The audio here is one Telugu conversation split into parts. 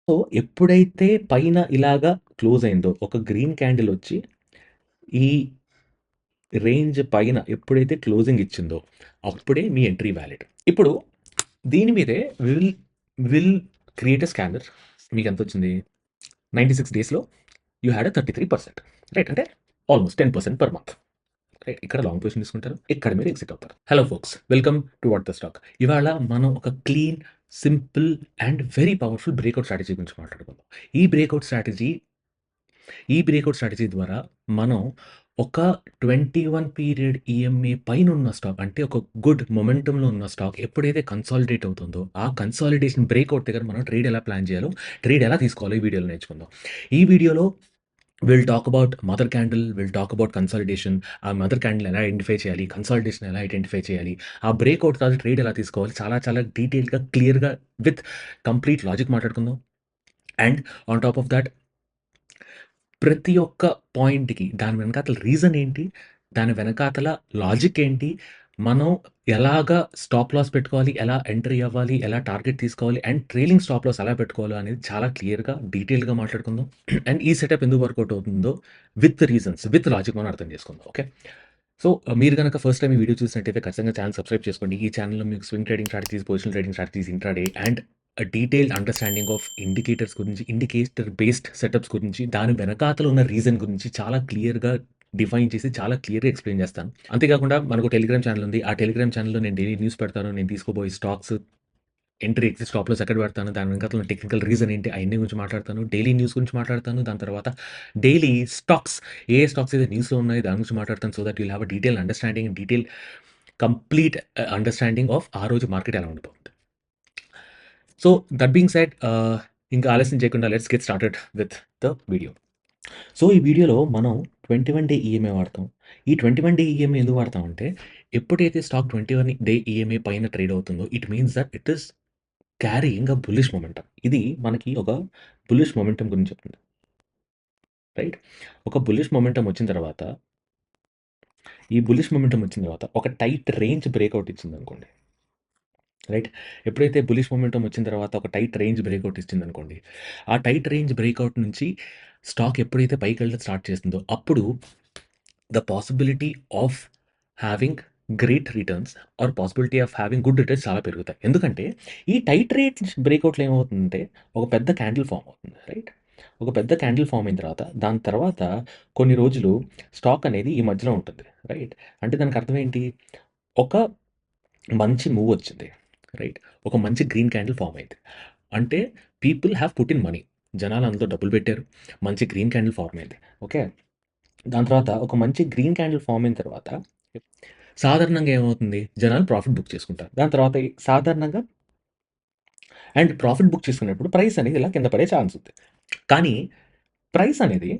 సో, ఎప్పుడైతే పైన ఇలాగా క్లోజ్ అయిందో, ఒక గ్రీన్ క్యాండిల్ వచ్చి ఈ రేంజ్ పైన ఎప్పుడైతే క్లోజింగ్ ఇచ్చిందో, అప్పుడే మీ ఎంట్రీ వాలిడ్. ఇప్పుడు దీని మీదే will will create a scanner. మీకెంతొచ్చింది? 96 డేస్‌లో యూ హాడ్ ఎ 33% రైట్. అంటే ఆల్‌మోస్ట్ 10% పర్ మంత్. రైట్. ఇక్కడ లాంగ్ పొజిషన్ తీసుకుంటారు. ఇక్కడ మీరు ఎగ్జిట్ అవుతారు. Hello folks, welcome to what the stock. ఇవాళ మనం ఒక clean, simple and very powerful breakout strategy గురించి మాట్లాడుకుందాం. ఈ బ్రేక్‌ఔట్ స్ట్రాటజీ ఈ బ్రేక్‌ఔట్ స్ట్రాటజీ ద్వారా మనం ఒక 21 పీరియడ్ ఈఎంఏ పైనున్న స్టాక్, అంటే ఒక గుడ్ మొమెంటమ్‌లో ఉన్న స్టాక్ ఎప్పుడైతే కన్సాలిడేట్ అవుతుందో, ఆ కన్సాలిడేషన్ బ్రేక్‌ఔట్ దగ్గర మనం ట్రేడ్ ఎలా ప్లాన్ చేయాలో, ట్రేడ్ ఎలా తీసుకోవాలో ఈ వీడియోలో నేర్చుకుందాం. ఈ వీడియోలో will talk about mother candle, will talk about consolidation. ఆ మదర్ క్యాండిల్ ఎలా ఐడెంటిఫై చేయాలి, కన్సాలిడేషన్ ఎలా ఐడెంటిఫై చేయాలి, ఆ బ్రేక్‌ఔట్ తర్వాత ట్రేడ్ ఎలా తీసుకోవాలి, చాలా చాలా డీటెయిల్‌గా, క్లియర్‌గా విత్ కంప్లీట్ లాజిక్ మాట్లాడుకుందాం. And on top of thought ప్రతి ఒక్క పాయింట్‌కి దాని వెనకాతల రీజన్ ఏంటి? దాని వెనకాతల లాజిక్ ఏంటి? మనం ఎలాగా స్టాప్ లాస్ పెట్టుకోవాలి? ఎలా ఎంట్రీ అవ్వాలి? ఎలా టార్గెట్ తీసుకోవాలి? అండ్ ట్రైలింగ్ స్టాప్ లాస్ ఎలా పెట్టుకోవాలో అనేది చాలా క్లియర్‌గా, డీటెయిల్‌గా మాట్లాడుకుందాం. అండ్ ఈ సెటప్ ఎందుకు వర్కౌట్ అవుతుందో విత్ రీజన్స్, విత్ లాజిక్ మనం అర్థం చేసుకుందాం. ఓకే. సో, మీరు గనక ఫస్ట్ టైమ్ ఈ వీడియో చూసినట్టయితే ఖచ్చితంగా ఛానెల్ సబ్స్క్రైబ్ చేసుకోండి. ఈ ఛానెల్‌లో మీకు swing trading strategies, positional trading strategies, intraday and detailed understanding of indicators గురించి, ఇండికేటర్ బేస్డ్ సెటప్స్ గురించి, దాని వెనకాతల ఉన్న రీజన్ గురించి చాలా క్లియర్‌గా డిఫైన్ చేసి, చాలా క్లియర్‌గా ఎక్స్‌ప్లెయిన్ చేస్తాను. అంతేకాకుండా మనకు టెలిగ్రామ్ ఛానెల్ ఉంది. ఆ టెలిగ్రామ్ ఛానెల్‌లో నేను డైలీ న్యూస్ పెడతాను. నేను తీసుకోబోయే stocks, entry, exit, stop loss ఎక్కడ పెడతాను, దాని వెనకాతల ఉన్న టెక్నికల్ రీజన్ ఏంటి, అయన్నీ గురించి మాట్లాడతాను. డైలీ న్యూస్ గురించి మాట్లాడతాను. దాని తర్వాత డైలీ స్టాక్స్, ఏ స్టాక్స్ అయితే న్యూస్‌లో ఉన్నాయి దాని గురించి మాట్లాడతాను. So that you'll have a detail understanding and complete understanding of ఆ రోజు మార్కెట్ ఎలా ఉండబోతుంది. సో దట్ బీయింగ్ సెడ్, ఇంకా ఆలస్యం చేయకుండా let's get started with the video. So ఈ వీడియోలో మనం 21 డే ఈఎంఐ వాడతాం. ఈ 21 డే ఈఎంఐ ఎందుకు వాడతామంటే, ఎప్పుడైతే స్టాక్ 21 డే ఈఎంఐ పైన ట్రేడ్ అవుతుందో, it means that it is carrying a bullish momentum. ఇది మనకి ఒక బుల్లిష్ మొమెంటమ్ గురించి చెప్తుంది. రైట్. ఒక బుల్లిష్ మొమెంటమ్ వచ్చిన తర్వాత, ఈ బుల్లిష్ మొమెంటమ్ వచ్చిన తర్వాత ఒక టైట్ రేంజ్ బ్రేక్‌ఔట్ ఇచ్చిందనుకోండి. రైట్. ఎప్పుడైతే బులిష్ మొమెంటమ్ వచ్చిన తర్వాత ఒక టైట్ రేంజ్ బ్రేక్‌ఔట్ ఇచ్చిందనుకోండి, ఆ టైట్ రేంజ్ బ్రేక్‌ఔట్ నుంచి స్టాక్ ఎప్పుడైతే పైకెళ్ళడం స్టార్ట్ చేస్తుందో, అప్పుడు the possibility of having great returns or possibility of having good returns చాలా పెరుగుతాయి. ఎందుకంటే ఈ టైట్ రేంజ్ బ్రేక్‌ఔట్‌లో ఏమవుతుందంటే, ఒక పెద్ద క్యాండిల్ ఫార్మ్ అవుతుంది. రైట్. ఒక పెద్ద క్యాండిల్ ఫార్మ్ అయిన తర్వాత, దాని తర్వాత కొన్ని రోజులు స్టాక్ అనేది ఈ మధ్యలో ఉంటుంది. రైట్. అంటే దానికి అర్థం ఏంటి? ఒక మంచి మూవ్ వచ్చింది. రైట్. ఒక మంచి గ్రీన్ క్యాండిల్ ఫార్మ్ అయింది. అంటే people have put in money. జనాలు అందులో డబ్బులు పెట్టారు. మంచి గ్రీన్ క్యాండిల్ ఫార్మ్ అయింది. ఓకే. దాని తర్వాత ఒక మంచి గ్రీన్ క్యాండిల్ ఫార్మ్ అయిన తర్వాత సాధారణంగా ఏమవుతుంది? జనాలు ప్రాఫిట్ బుక్ చేసుకుంటారు. దాని తర్వాత సాధారణంగా అండ్ ప్రాఫిట్ బుక్ చేసుకున్నప్పుడు ప్రైస్ అనేది ఇలా కింద పడే ఛాన్స్ ఉంది. కానీ ప్రైస్ అనేది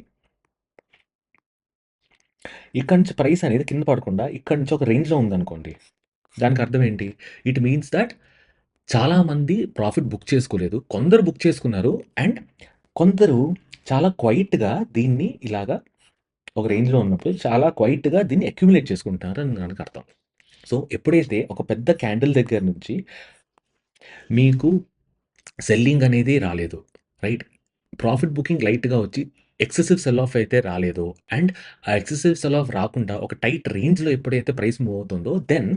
ఇక్కడి నుంచి ప్రైస్ అనేది కింద పడకుండా ఇక్కడి నుంచి ఒక రేంజ్‌లో ఉందనుకోండి. దానికి అర్థం ఏంటి? ఇట్ మీన్స్ థట్ చాలామంది ప్రాఫిట్ బుక్ చేసుకోలేదు. కొందరు బుక్ చేసుకున్నారు. అండ్ కొందరు చాలా క్వైట్‌గా దీన్ని ఇలాగా ఒక రేంజ్‌లో ఉన్నప్పుడు చాలా క్వైట్‌గా దీన్ని అక్యుములేట్ చేసుకుంటున్నారని దానికర్థం. సో, ఎప్పుడైతే ఒక పెద్ద క్యాండిల్ దగ్గర నుంచి మీకు సెల్లింగ్ అనేది రాలేదు. రైట్. ప్రాఫిట్ బుకింగ్ లైట్‌గా వచ్చి ఎక్సెసివ్ సెల్ ఆఫ్ అయితే రాలేదు. అండ్ ఆ ఎక్సెసివ్ సెల్ ఆఫ్ రాకుండా ఒక టైట్ రేంజ్‌లో ఎప్పుడైతే ప్రైస్ మూవ్ అవుతుందో, దెన్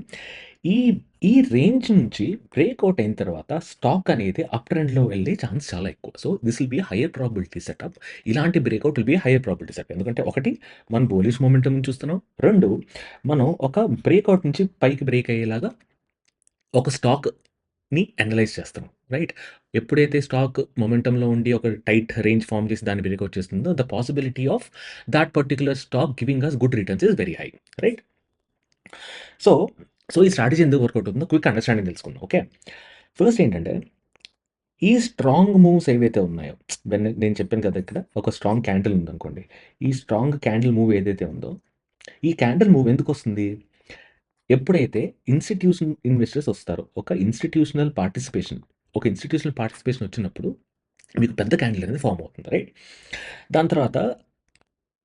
ఈ ఈ రేంజ్ నుంచి బ్రేక్‌ఔట్ అయిన తర్వాత స్టాక్ అనేది అప్ ట్రెండ్‌లో వెళ్ళే ఛాన్స్ చాలా ఎక్కువ. So, this will be higher probability setup. ఇలాంటి breakout will be higher probability setup. ఎందుకంటే ఒకటి, మనం బులిష్ మొమెంటమ్ చూస్తున్నాం. 2, మనం ఒక బ్రేక్‌ఔట్ నుంచి పైకి బ్రేక్ అయ్యేలాగా ఒక స్టాక్‌ని అనలైజ్ చేస్తున్నాం. రైట్. ఎప్పుడైతే స్టాక్ మొమెంటమ్‌లో ఉండి ఒక టైట్ రేంజ్ ఫార్మ్ చేసి దాన్ని బ్రేక్‌ఔట్ చేస్తుందో, the possibility of that particular stock giving us good returns is very high. Right. So, ఈ స్ట్రాటజీ ఎందుకు వర్కౌట్ అవుతుందో క్విక్ అండర్‌స్టాండింగ్ తెలుసుకుందాం. ఓకే. ఫస్ట్ ఏంటంటే, ఈ స్ట్రాంగ్ మూవ్స్ ఏవైతే ఉన్నాయో, నేను చెప్పాను కదా! ఇక్కడ ఒక స్ట్రాంగ్ క్యాండిల్ ఉందనుకోండి. ఈ స్ట్రాంగ్ క్యాండిల్ మూవ్ ఏదైతే ఉందో, ఈ క్యాండిల్ మూవ్ ఎందుకొస్తుంది? ఎప్పుడైతే ఇన్‌స్టిట్యూషన్ ఇన్వెస్టర్స్ వస్తారో, ఒక ఇన్‌స్టిట్యూషనల్ పార్టిసిపేషన్ వచ్చినప్పుడు మీకు పెద్ద క్యాండిల్ అనేది ఫార్మ్ అవుతుంది. రైట్. దాని తర్వాత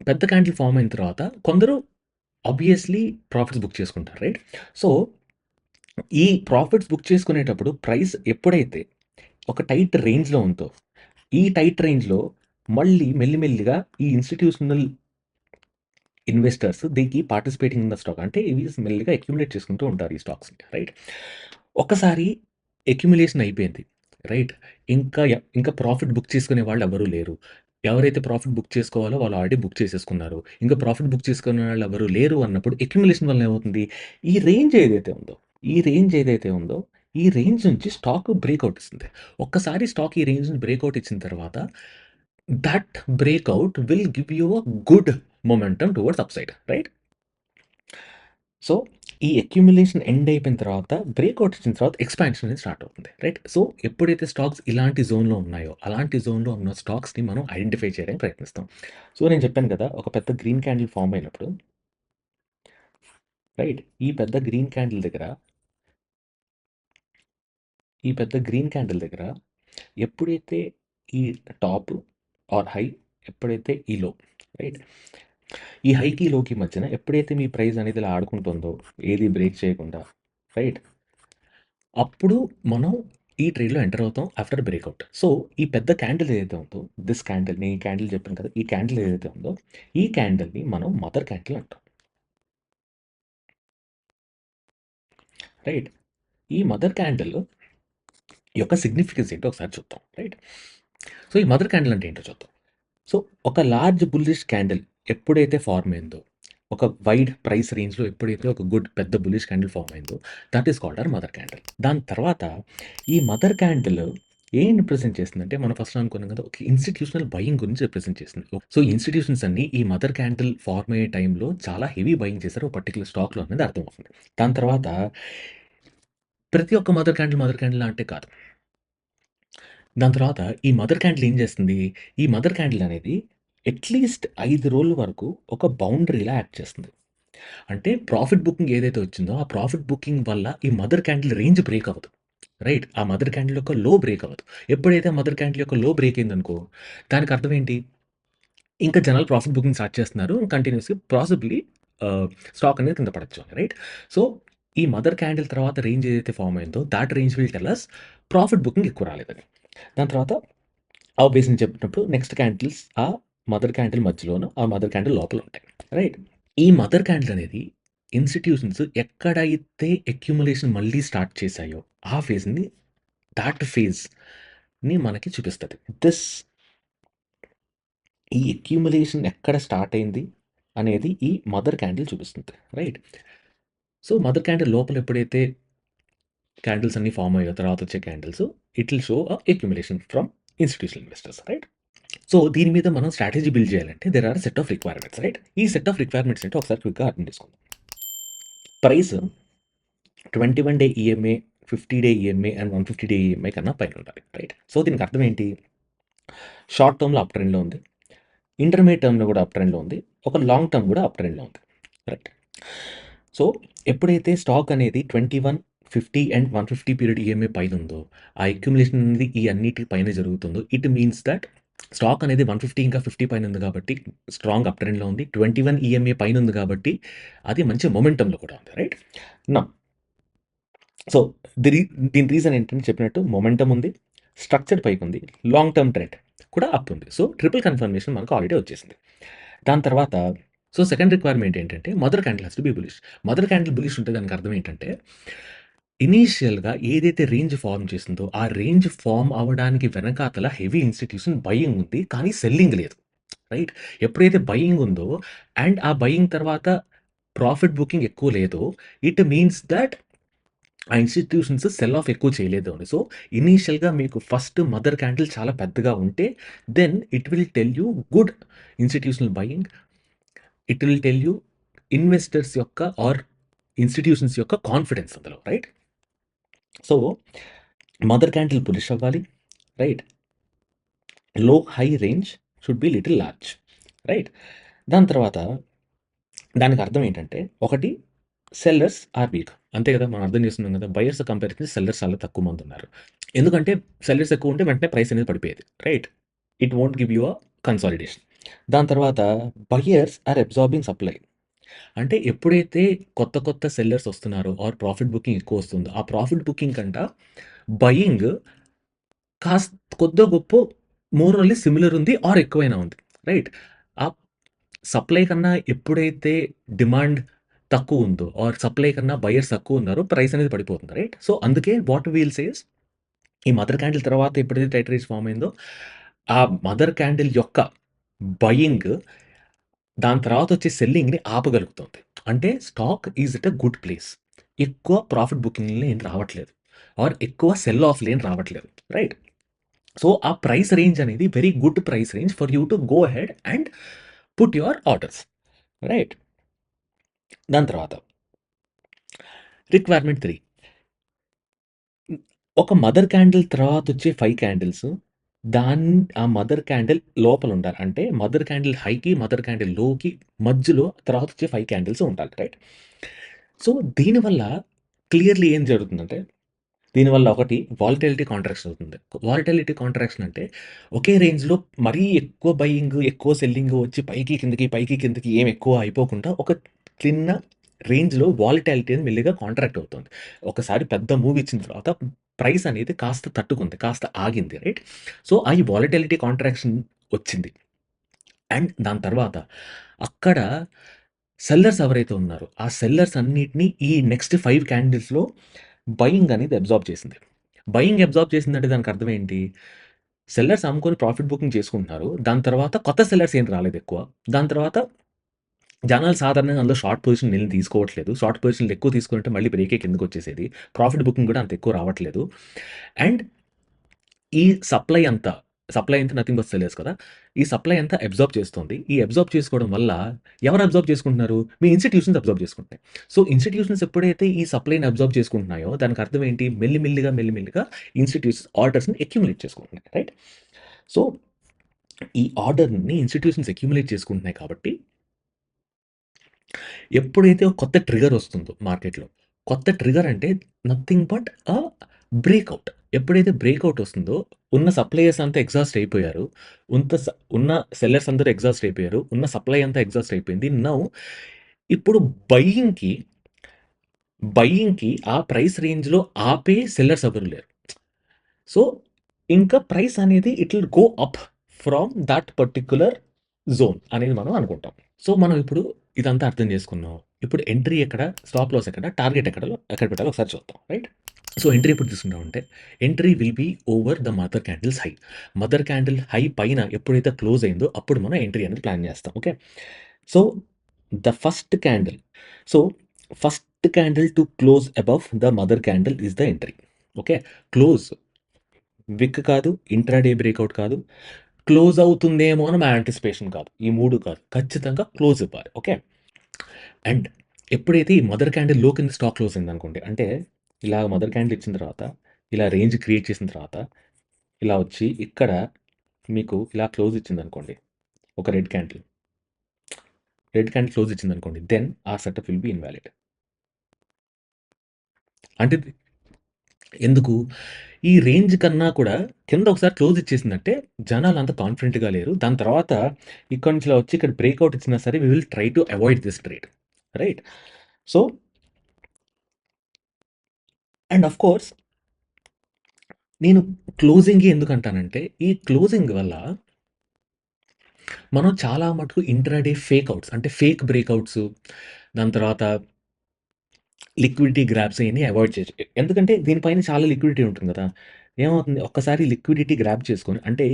పెద్ద క్యాండిల్ ఫార్మ్ అయిన తర్వాత కొందరు ఆబ్వియస్‌లీ ప్రాఫిట్స్ బుక్ చేసుకుంటారు. రైట్. సో, ఈ ప్రాఫిట్స్ బుక్ చేసుకునేటప్పుడు ప్రైస్ ఎప్పుడైతే ఒక టైట్ రేంజ్‌లో ఉందో, ఈ టైట్ రేంజ్‌లో మళ్ళీ మెల్లిమెల్లిగా ఈ institutional investors participating in the stock. అంటే ఇవి మెల్లిగా అక్యుములేట్ చేసుకుంటూ ఉంటారు ఈ స్టాక్స్‌ని. రైట్. ఒక్కసారి అక్యుములేషన్ అయిపోయింది. రైట్. ఇంకా ప్రాఫిట్ బుక్ చేసుకునే వాళ్ళు ఎవరు లేరు. ఎవరైతే ప్రాఫిట్ బుక్ చేసుకోవాలో వాళ్ళు ఆల్రెడీ బుక్ చేసేసుకున్నారు. ఇంకా ప్రాఫిట్ బుక్ చేసుకునే వాళ్ళు ఎవరు లేరు అన్నప్పుడు అక్యుములేషన్ వల్ల ఏమవుతుంది? ఈ రేంజ్ ఏదైతే ఉందో, ఈ రేంజ్ ఏదైతే ఉందో, ఈ రేంజ్ నుంచి స్టాక్ బ్రేక్‌ఔట్ ఇస్తుంది. ఒక్కసారి స్టాక్ ఈ రేంజ్‌ని బ్రేక్‌ఔట్ ఇచ్చిన తర్వాత that breakout will give you a good momentum towards upside. Right. So, ఈ అక్యుములేషన్ ఎండ్ అయిపోయిన తర్వాత బ్రేక్‌ఔట్ ఇచ్చిన తర్వాత ఎక్స్‌పాన్షన్ అనేది స్టార్ట్ అవుతుంది. రైట్. సో, ఎప్పుడైతే స్టాక్స్ ఇలాంటి జోన్‌లో ఉన్నాయో, అలాంటి జోన్‌లో ఉన్న స్టాక్స్‌ని మనం ఐడెంటిఫై చేయడానికి ప్రయత్నిస్తాం. సో, నేను చెప్పాను కదా! ఒక పెద్ద గ్రీన్ క్యాండిల్ ఫార్మ్ అయినప్పుడు రైట్. ఈ పెద్ద గ్రీన్ క్యాండిల్ దగ్గర ఎప్పుడైతే ఈ టాప్ ఆర్ హై, ఎప్పుడైతే ఈ లో రైట్. ఈ హైకి, లోకి మధ్యన ఎప్పుడైతే మీ ప్రైస్ అనేది ఇలా ఆడుకుంటుందో, ఏది బ్రేక్ చేయకుండా రైట్. అప్పుడు మనం ఈ ట్రేడ్‌లో ఎంటర్ అవుతాం ఆఫ్టర్ బ్రేక్‌ఔట్. సో, ఈ పెద్ద క్యాండిల్ ఏదైతే ఉందో, నేను ఈ క్యాండిల్ చెప్పాను కదా! ఈ క్యాండిల్ ఏదైతే ఉందో, ఈ క్యాండిల్‌ని మనం మదర్ క్యాండిల్ అంటాం. రైట్. ఈ మదర్ క్యాండిల్ యొక్క సిగ్నిఫికెన్స్ ఏంటో ఒకసారి చూద్దాం. రైట్. సో, ఈ మదర్ క్యాండిల్ అంటే ఏంటో చూద్దాం. సో, ఒక లార్జ్ బుల్లిష్ క్యాండిల్ ఎప్పుడైతే ఫార్మ్ అయిందో, ఒక వైడ్ ప్రైస్ రేంజ్‌లో ఎప్పుడైతే ఒక గుడ్ పెద్ద బుల్లిష్ క్యాండిల్ ఫార్మ్ అయిందో, that is called mother candle. దాని తర్వాత ఈ మదర్ క్యాండిల్ ఏం రిప్రజెంట్ చేస్తుందంటే, మనం ఫస్ట్ అనుకున్నాం కదా! ఒక ఇన్‌స్టిట్యూషనల్ బయింగ్ గురించి రిప్రజెంట్ చేస్తుంది. సో, ఇన్‌స్టిట్యూషన్స్ అన్నీ ఈ మదర్ క్యాండిల్ ఫార్మ్ అయ్యే టైంలో చాలా హెవీ బయింగ్ చేశారు ఒక పర్టిక్యులర్ స్టాక్‌లో అనేది అర్థమవుతుంది. దాని తర్వాత ప్రతి ఒక్క మదర్ క్యాండిల్ అంటే కాదు. దాని తర్వాత ఈ మదర్ క్యాండిల్ ఏం చేస్తుంది? ఈ మదర్ క్యాండిల్ అనేది అట్‌లీస్ట్ 5 రోజుల వరకు ఒక బౌండరీలా యాక్ట్ చేస్తుంది. అంటే ప్రాఫిట్ బుకింగ్ ఏదైతే వచ్చిందో, ఆ ప్రాఫిట్ బుకింగ్ వల్ల ఈ మదర్ క్యాండిల్ రేంజ్ బ్రేక్ అవ్వదు. రైట్. ఆ మదర్ క్యాండిల్ యొక్క లో బ్రేక్ అవ్వదు. ఎప్పుడైతే మదర్ క్యాండిల్ యొక్క లో బ్రేక్ అయిందనుకో, దానికి అర్థం ఏంటి? ఇంకా జనాలు ప్రాఫిట్ బుకింగ్ స్టార్ట్ చేస్తున్నారు. కంటిన్యూయస్‌గా పాసిబ్లీ ఆహ్, స్టాక్ అనేది కింద పడొచ్చు అని. రైట్. సో, ఈ మదర్ క్యాండిల్ తర్వాత రేంజ్ ఏదైతే ఫార్మ్ అయిందో, that range will tell us profit booking ఎక్కువ రాలేదని. దాని తర్వాత ఆబ్వియస్ నేను చెప్పినప్పుడు నెక్స్ట్ క్యాండిల్స్ ఆ మదర్ క్యాండిల్ మధ్యలోను, ఆ మదర్ క్యాండిల్ లోపల ఉంటాయి. రైట్. ఈ మదర్ క్యాండిల్ అనేది ఇన్‌స్టిట్యూషన్స్ ఎక్కడైతే అక్యుములేషన్ మళ్ళీ స్టార్ట్ చేశాయో, ఆ ఫేజ్‌ని ఫేజ్‌ని మనకి చూపిస్తది. ఈ అక్యుములేషన్ ఎక్కడ స్టార్ట్ అయింది అనేది ఈ మదర్ క్యాండిల్ చూపిస్తుంది. రైట్. సో, మదర్ క్యాండిల్ లోపల ఎప్పుడైతే క్యాండిల్స్ అన్నీ ఫార్మ్ అయ్యాయో తర్వాత వచ్చే candles, it will show accumulation from institutional investors. Right. So, దీని మీద మనం స్ట్రాటజీ బిల్డ్ చేయాలంటే there are set of requirements. Right. ఈ సెట్ ఆఫ్ రిక్వైర్మెంట్స్ ఏంటో ఒకసారి క్విక్‌గా అర్థం చేసుకుందాం. Price 21 day EMA, 50 day EMA and 150 day EMI కన్నా పైన ఉండాలి. రైట్. సో, దీనికి అర్థం ఏంటి? షార్ట్ టర్మ్‌లో అప్ ట్రెండ్‌లో ఉంది. ఇంటర్మీడియేట్ టర్మ్‌లో కూడా అప్ ట్రెండ్‌లో ఉంది. ఒక లాంగ్ టర్మ్ కూడా అప్ ట్రెండ్‌లో ఉంది. రైట్. సో, ఎప్పుడైతే స్టాక్ అనేది 21, 50 అండ్ 150 పీరియడ్ ఈఎంఐ పైన ఉందో, ఆ అక్యుములేషన్ అనేది ఈ అన్నిటి పైన జరుగుతుందో, ఇట్ మీన్స్ దట్ స్టాక్ అనేది 150 ఇంకా 50 పైన ఉంది కాబట్టి స్ట్రాంగ్ అప్ ట్రెండ్‌లో ఉంది. 21 ఈఎంఐ పైన ఉంది కాబట్టి అది మంచి మొమెంటమ్‌లో కూడా ఉంది. రైట్. నౌ సో, ది రీ దీని రీజన్ ఏంటంటే చెప్పినట్టు మొమెంటమ్ ఉంది. స్ట్రక్చర్డ్ పైకుంది. లాంగ్ టర్మ్ ట్రెండ్ కూడా అప్ ఉంది. సో, ట్రిపుల్ కన్ఫర్మేషన్ మనకు ఆల్రెడీ వచ్చేసింది. దాని తర్వాత సెకండ్ రిక్వైర్మెంట్ ఏంటంటే mother candle has to be bullish. Mother candle bullish ఉంటే దానికి అర్థం ఏంటంటే ఇనీషియల్‌గా ఏదైతే రేంజ్ ఫార్మ్ చేసిందో, ఆ రేంజ్ ఫార్మ్ అవ్వడానికి వెనకాతల హెవీ ఇన్‌స్టిట్యూషన్ బయింగ్ ఉంది. కానీ సెల్లింగ్ లేదు. రైట్. ఎప్పుడైతే బయింగ్ ఉందో అండ్ ఆ బయింగ్ తర్వాత ప్రాఫిట్ బుకింగ్ ఎక్కువ లేదో, ఇట్ మీన్స్ దట్ ఆ ఇన్‌స్టిట్యూషన్స్ సెల్ ఆఫ్ ఎక్కువ చేయలేదు అని. సో, ఇనీషియల్‌గా మీకు ఫస్ట్ మదర్ క్యాండిల్ చాలా పెద్దగా ఉంటే, then it will tell you good institutional buying. It will tell you investors యొక్క ఆర్ ఇన్‌స్టిట్యూషన్స్ యొక్క కాన్ఫిడెన్స్ అందులో. Right. So, mother candle bullish అవ్వాలి. Right. Low high range should be little large. Right. దాని తర్వాత దానికి అర్థం ఏంటంటే, ఒకటి సెల్లర్స్ ఆర్ వీక్. అంతే కదా! మనం అర్థం చేసుకున్నాం కదా! బయర్స్ కంపారిజన్ సెల్లర్స్ చాలా తక్కువ మంది ఉన్నారు. ఎందుకంటే సెల్లర్స్ ఎక్కువ ఉంటే వెంటనే ప్రైస్ అనేది పడిపోయేది. Right. It won't give you a consolidation. దాని తర్వాత బయర్స్ ఆర్ అబ్సార్బింగ్ సప్లై. అంటే ఎప్పుడైతే కొత్త సెల్లర్స్ వస్తున్నారో ఆర్ ప్రాఫిట్ బుకింగ్ ఎక్కువ వస్తుందో, ఆ ప్రాఫిట్ బుకింగ్ కంట బయింగ్ కొద్దో గొప్పో మోర్ ఆర్ లెస్ సిమిలర్ ఉంది ఆర్ ఎక్కువైనా ఉంది. రైట్? ఆ సప్లై కన్నా ఎప్పుడైతే డిమాండ్ తక్కువుందో ఆర్ సప్లై కన్నా బయర్స్ తక్కువున్నారో ప్రైస్ అనేది పడిపోతుంది. రైట్? సో, అందుకే వాట్ వీల్ సే ఇస్ ఈ మదర్ క్యాండిల్ తర్వాత ఎప్పుడైతే టెర్టరీస్ ఫార్మ్ అయిందో, ఆ మదర్ క్యాండిల్ యొక్క బయింగ్ దాని తర్వాత వచ్చే సెల్లింగ్‌ని ఆపగలుగుతుంది. అంటే stock is at a good place. ఎక్కువ ప్రాఫిట్ బుకింగ్‌లు ఏం రావట్లేదు. ఆర్ ఎక్కువ సెల్ ఆఫ్‌లు ఏం రావట్లేదు. రైట్? సో, ఆ ప్రైస్ రేంజ్ అనేది very good price range for you to go ahead and put your orders. Right? దాని తర్వాత రిక్వైర్మెంట్ 3 ఒక మదర్ క్యాండిల్ తర్వాతొచ్చే 5 క్యాండిల్స్ ఆ మదర్ క్యాండిల్ లోపలుండాలి. అంటే మదర్ క్యాండిల్ హైకి, మదర్ క్యాండిల్ లోకి మధ్యలో తర్వాతొచ్చే 5 క్యాండిల్స్ ఉండాలి. రైట్? సో, దీనివల్ల క్లియర్‌లీ ఏం జరుగుతుందంటే, దీనివల్ల ఒకటి వాలటిలిటీ కాంట్రాక్షన్ అవుతుంది. వాలటిలిటీ కాంట్రాక్షన్ అంటే ఒకే రేంజ్‌లో మరీ ఎక్కువ బయింగ్, ఎక్కువ సెల్లింగ్ వచ్చి పైకి, కిందకి, పైకి, కిందకి ఏమి ఎక్కువ అయిపోకుండా ఒక చిన్న రేంజ్‌లో వాలటిలిటీ అనేది మెల్లిగా కాంట్రాక్ట్ అవుతుంది. ఒకసారి పెద్ద మూవ్ ఇచ్చిన తర్వాత ప్రైస్ అనేది కాస్త తట్టుకుంది. కాస్త ఆగింది. రైట్? సో, ఆ ఈ వాలటిలిటీ కాంట్రాక్షన్ వచ్చింది. అండ్ దాని తర్వాత అక్కడ సెల్లర్స్ ఎవరైతే ఉన్నారో, ఆ సెల్లర్స్ అన్నిటిని ఈ నెక్స్ట్ 5 క్యాండిల్స్‌లో బయింగ్ అనేది అబ్జార్బ్ చేసింది. బయింగ్ అబ్జార్బ్ చేసిందంటే దానికి అర్థం ఏంటి? సెల్లర్స్ అమ్ముకొని ప్రాఫిట్ బుకింగ్ చేసుకుంటున్నారు. దాని తర్వాత కొత్త సెల్లర్స్ ఏం రాలేదెక్కువ. దాని తర్వాత జనాలు సాధారణంగా అందులో షార్ట్ పొజిషన్ నేను తీసుకోవట్లేదు. షార్ట్ పొజిషన్‌లు ఎక్కువ తీసుకుంటే మళ్ళీ బ్రేకే కిందకొచ్చేసేది. ప్రాఫిట్ బుకింగ్ కూడా అంత ఎక్కువ రావట్లేదు. అండ్ ఈ సప్లై అంతా నథింగ్ బట్ సెల్లర్స్ కదా! ఈ సప్లై అంతా అబ్జార్బ్ చేస్తుంది. ఈ అబ్జార్బ్ చేసుకోవడం వల్ల ఎవరు అబ్జార్బ్ చేసుకుంటున్నారు? మీ ఇన్‌స్టిట్యూషన్స్ అబ్జార్బ్ చేసుకుంటున్నాయి. సో, ఇన్‌స్టిట్యూషన్స్ ఎప్పుడైతే ఈ సప్లైని అబ్జార్బ్ చేసుకుంటున్నాయో దానికి అర్థం ఏంటి? మెల్లిమెల్లిగా ఇన్‌స్టిట్యూషన్స్ ఆర్డర్స్‌ని అక్యుములేట్ చేసుకుంటున్నాయి. రైట్? సో, ఈ ఆర్డర్‌ని ఇన్‌స్టిట్యూషన్స్ అక్యుములేట్ చేసుకుంటున్నాయి కాబట్టి ఎప్పుడైతే ఒక కొత్త ట్రిగ్గర్ వస్తుందో మార్కెట్‌లో, కొత్త ట్రిగ్గర్ అంటే నథింగ్ బట్ బ్రేకౌట్. ఎప్పుడైతే బ్రేకౌట్ వస్తుందో ఉన్న సప్లయర్స్ అంతా ఎగ్జాస్ట్ అయిపోయారు. ఉంత స ఉన్న సెల్లర్స్ అందరూ ఎగ్జాస్ట్ అయిపోయారు. ఉన్న సప్లై అంతా ఎగ్జాస్ట్ అయిపోయింది. నౌ ఇప్పుడు బయింగ్‌కి, బయింగ్‌కి ఆ ప్రైస్ రేంజ్‌లో ఆపే సెల్లర్స్ ఎవరు లేరు. సో, ఇంకా ప్రైస్ అనేది it will go up from that particular zone అనేది మనం అనుకుంటాం. సో, మనం ఇప్పుడు ఇదంతా అర్థం చేసుకున్నాం. ఇప్పుడు ఎంట్రీ ఎక్కడ? స్టాప్ లాస్ ఎక్కడ? టార్గెట్ ఎక్కడ పెట్టాలో ఒకసారి చూద్దాం. రైట్? సో, ఎంట్రీ ఎప్పుడు తీసుకుంటామంటే, entry will be over the mother candles high. Mother candle high పైన ఎప్పుడైతే క్లోజ్ అయిందో అప్పుడు మనం ఎంట్రీ అనేది ప్లాన్ చేస్తాం. Okay. So, the first candle so, first candle to close above the mother candle is the entry. Okay. Close విక్ కాదు, ఇంట్రాడే బ్రేకౌట్ కాదు, క్లోజ్ అవుతుందేమో అని మా యాంటిసిపేషన్ కాదు. ఈ 3 కాదు. ఖచ్చితంగా క్లోజ్ ఇవ్వాలి. ఓకే. అండ్ ఎప్పుడైతే ఈ మదర్ క్యాండిల్ లో కింద స్టాక్ క్లోజ్ అయిందనుకోండి. అంటే ఇలా మదర్ క్యాండిల్ ఇచ్చిన తర్వాత, ఇలా రేంజ్ క్రియేట్ చేసిన తర్వాత, ఇలా వచ్చి ఇక్కడ మీకు ఇలా క్లోజ్ ఇచ్చిందనుకోండి. ఒక రెడ్ క్యాండిల్ క్లోజ్ ఇచ్చిందనుకోండి. దెన్ ఆ సెటప్ విల్ బి ఇన్వాలిడ్. అంటే ఎందుకు? ఈ రేంజ్ కన్నా కూడా కింద ఒకసారి క్లోజ్ ఇచ్చేసిందంటే జనాలు అంత కాన్ఫిడెంట్‌గా లేరు. దాని తర్వాత ఇక్కడి నుంచి ఇలా వచ్చి ఇక్కడ బ్రేకౌట్ ఇచ్చినా సరే we will try to avoid this trade. Right? So, and of course నేను క్లోజింగే ఎందుకంటానంటే, ఈ క్లోజింగ్ వల్ల మనం చాలా మటుకు ఇంట్రాడే ఫేక్ ఔట్స్ అంటే ఫేక్ బ్రేకౌట్స్, దాని తర్వాత లిక్విడిటీ గ్రాబ్స్ అయన్నీ అవాయిడ్ చేయొచ్చు. ఎందుకంటే దీనిపైన చాలా లిక్విడిటీ ఉంటుంది గదా! ఏమవుతుంది ఒక్కసారి లిక్విడిటీ గ్రాబ్ చేసుకొని అంటే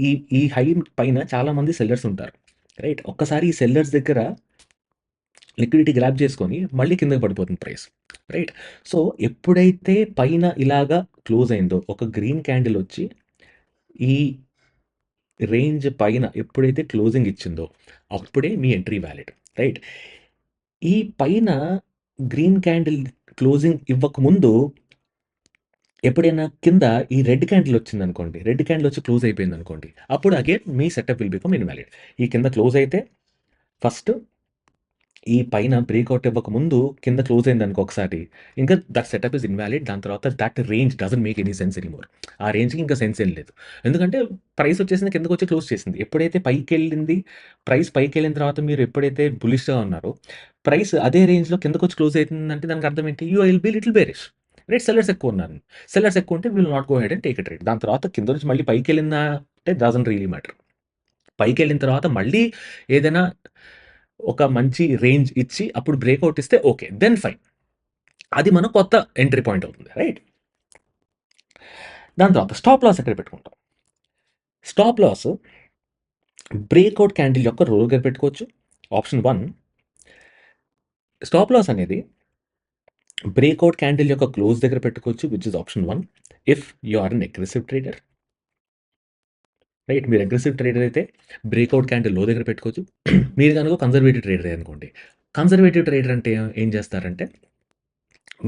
ఈ ఈ హై పైన చాలామంది సెల్లర్స్ ఉంటారు. రైట్? ఒక్కసారి ఈ సెల్లర్స్ దగ్గర లిక్విడిటీ గ్రాబ్ చేసుకొని మళ్ళీ కిందకి పడిపోతుంది ప్రైస్. రైట్? సో, ఎప్పుడైతే పైన ఇలాగా క్లోజ్ అయిందో ఒక గ్రీన్ క్యాండిల్ వచ్చి ఈ రేంజ్ పైన ఎప్పుడైతే క్లోజింగ్ ఇచ్చిందో అప్పుడే మీ ఎంట్రీ వాలిడ్. రైట్? ఈ పైన గ్రీన్ క్యాండిల్ క్లోజింగ్ ఇవ్వకముందు ఎప్పుడైనా కింద ఈ రెడ్ క్యాండిల్ వచ్చిందనుకోండి. రెడ్ క్యాండిల్ వచ్చి క్లోజ్ అయిపోయిందనుకోండి. అప్పుడు again me setup will become invalid. ఈ కింద క్లోజ్ అయితే ఫస్ట్ ఈ పైన బ్రేకౌట్ ఇవ్వకముందు కింద క్లోజ్ అయిందనుకో ఒకసారి. ఇంకా దట్ సెటప్ ఈస్ ఇన్వాలిడ్. దాని తర్వాత that range doesn't make any sense anymore. ఆ రేంజ్‌కి ఇంకా సెన్స్ ఏం లేదు. ఎందుకంటే ప్రైస్ వచ్చేసింది కిందకొచ్చి క్లోజ్ చేసింది. ఎప్పుడైతే పైకెళ్ళింది, ప్రైస్ పైకెళ్ళిన తర్వాత మీరు ఎప్పుడైతే బులిష్‌గా ఉన్నారో, ప్రైస్ అదే రేంజ్‌లో కిందకొచ్చి క్లోజ్ అయితుందంటే దానికి అర్థం ఏంటి? You will be little bearish. Right? Sellers ఎక్కువ ఉన్నారు. సెల్లర్స్ ఎక్కువ ఉంటే we will not go ahead and take a trade. దాని తర్వాత కింద నుంచి మళ్ళీ పైకెళ్ళిన ఇట్ డజంట్ రియలీ మ్యాటర్. పైకెళ్ళిన తర్వాత మళ్ళీ ఏదైనా ఒక మంచి రేంజ్ ఇచ్చి అప్పుడు బ్రేక్అవుట్ ఇస్తే ఓకే. Then fine. అది మన కొత్త ఎంట్రీ పాయింట్ అవుతుంది. రైట్? దాని తర్వాత స్టాప్ లాస్ ఎక్కడ పెట్టుకుంటాం? స్టాప్ లాస్ బ్రేక్అవుట్ క్యాండిల్ యొక్క రో దగ్గర పెట్టుకోవచ్చు. ఆప్షన్ 1 స్టాప్ లాస్ అనేది బ్రేక్అవుట్ క్యాండిల్ యొక్క క్లోజ్ దగ్గర పెట్టుకోవచ్చు, which is option 1 if you are an aggressive trader. Right? మీరు అగ్రెసివ్ ట్రేడర్ అయితే బ్రేక్అవుట్ క్యాండిల్ లో దగ్గర పెట్టుకోవచ్చు. మీరు కనుక కన్జర్వేటివ్ ట్రేడర్ అనుకోండి. కన్జర్వేటివ్ ట్రేడర్ అంటే ఏం చేస్తారంటే